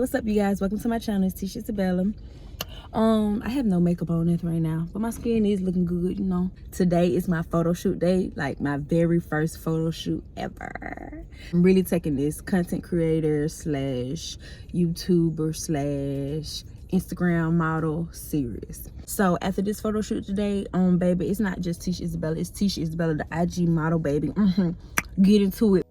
what's up, you guys? Welcome to my channel. It's Tisha Isabella. I have no makeup on nothing right now, but my skin is looking good, you know. Today is my photo shoot day, like my very first photo shoot ever. I'm really taking this content creator slash YouTuber slash Instagram model serious. So after this photo shoot today, baby, it's not just Tisha Isabella, it's Tisha Isabella, the IG model, baby. Get into it.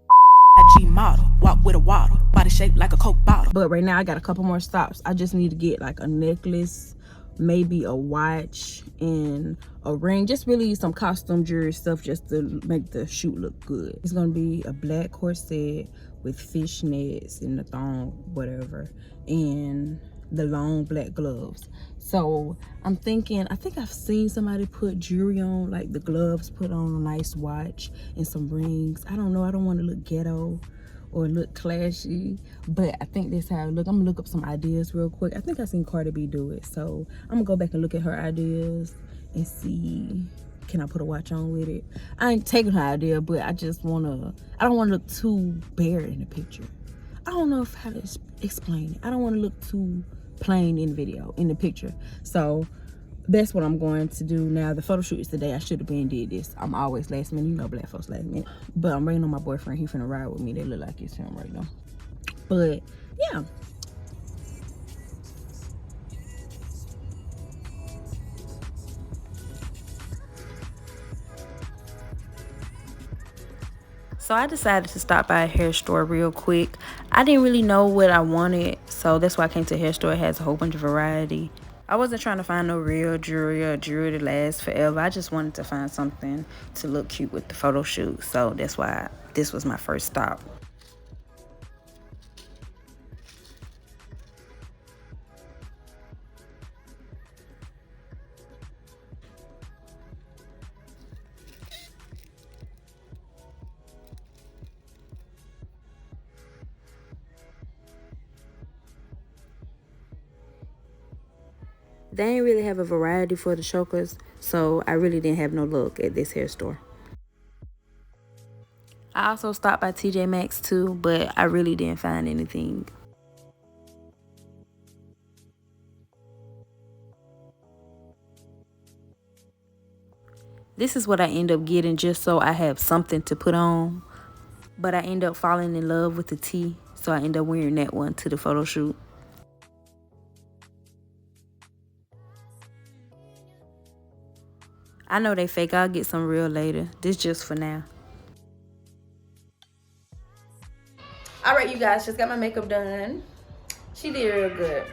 IG model, walk with a waddle, body shaped like a Coke bottle. But right now I got a couple more stops. I just need to get like a necklace, maybe a watch and a ring, just really some costume jewelry stuff just to make the shoot look good. It's gonna be a black corset with fishnets and the thong, whatever, and the long black gloves. So I'm thinking, I think I've seen somebody put jewelry on, like the gloves, put on a nice watch and some rings. I don't know, I don't want to look ghetto or look clashy, but I think that's how I look. I'm gonna look up some ideas real quick. I think I seen Cardi B do it, so I'm gonna go back and look at her ideas and see, can I put a watch on with it? I ain't taking her idea, but I just wanna, I don't wanna look too bare in the picture. I don't know how to explain it. I don't want to look too plain in the video, in the picture. So that's what I'm going to do now. The photo shoot is today. I should have been did this. I'm always last minute. You know, black folks last minute. But I'm waiting on my boyfriend. He finna ride with me. They look like it's him right now. But yeah. So I decided to stop by a hair store real quick. I didn't really know what I wanted, so that's why I came to a hair store. It has a whole bunch of variety. I wasn't trying to find no real jewelry or jewelry to last forever. I just wanted to find something to look cute with the photo shoot. So that's why this was my first stop. They didn't really have a variety for the chokers, so I really didn't have no luck at this hair store. I also stopped by TJ Maxx too, but I really didn't find anything. This is what I end up getting just so I have something to put on. But I end up falling in love with the tee, so I end up wearing that one to the photo shoot. I know they fake. I'll get some real later. This just for now. All right, you guys, just got my makeup done. She did real good.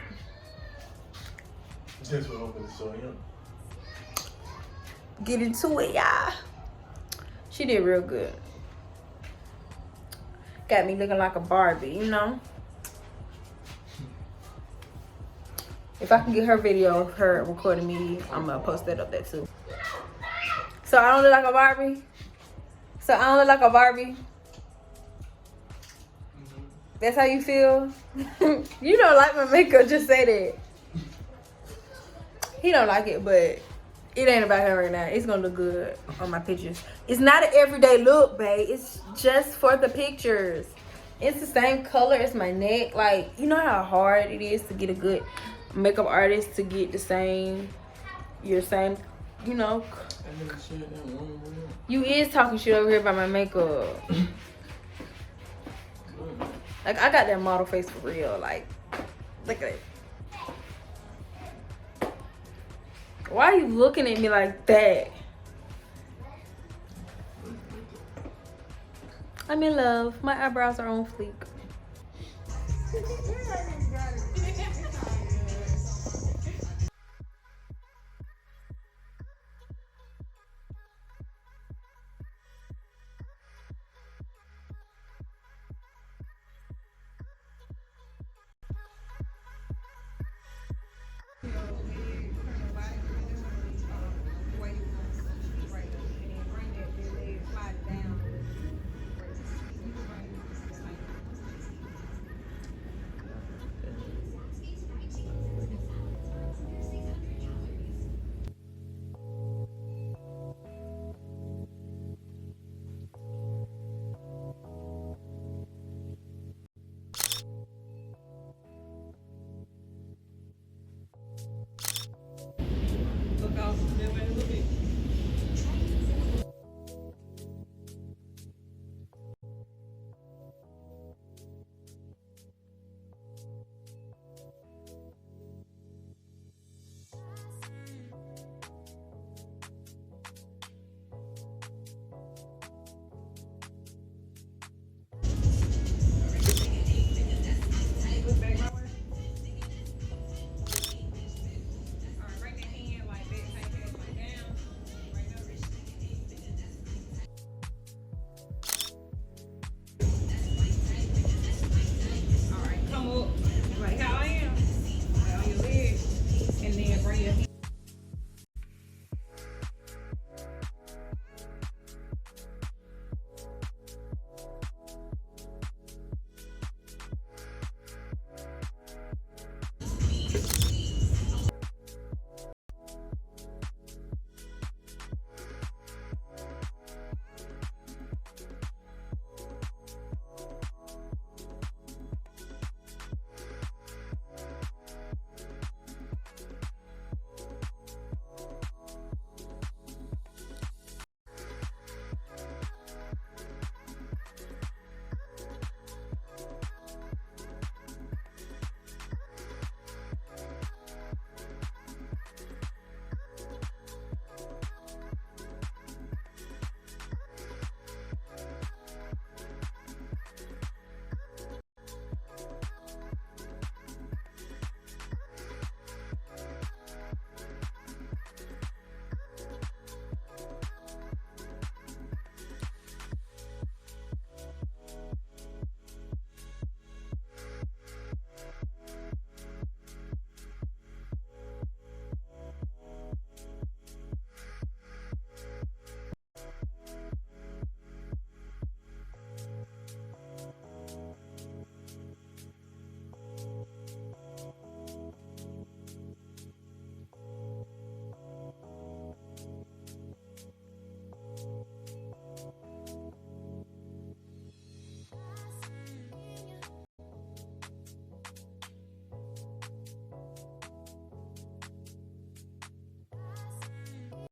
Just for opening so young. Get into it, y'all. She did real good. Got me looking like a Barbie, you know. If I can get her video of her recording me, I'm gonna post that up there too. So I don't look like a Barbie? So I don't look like a Barbie? That's how you feel? You don't like my makeup, just say that. He don't like it, but it ain't about him right now. It's gonna look good on my pictures. It's not an everyday look, babe. It's just for the pictures. It's the same color as my neck. Like, you know how hard it is to get a good makeup artist to get the same, your same, you know. You is talking shit over here about my makeup. Like, I got that model face for real. Like, look at it. Why are you looking at me like that? I'm in love. My eyebrows are on fleek.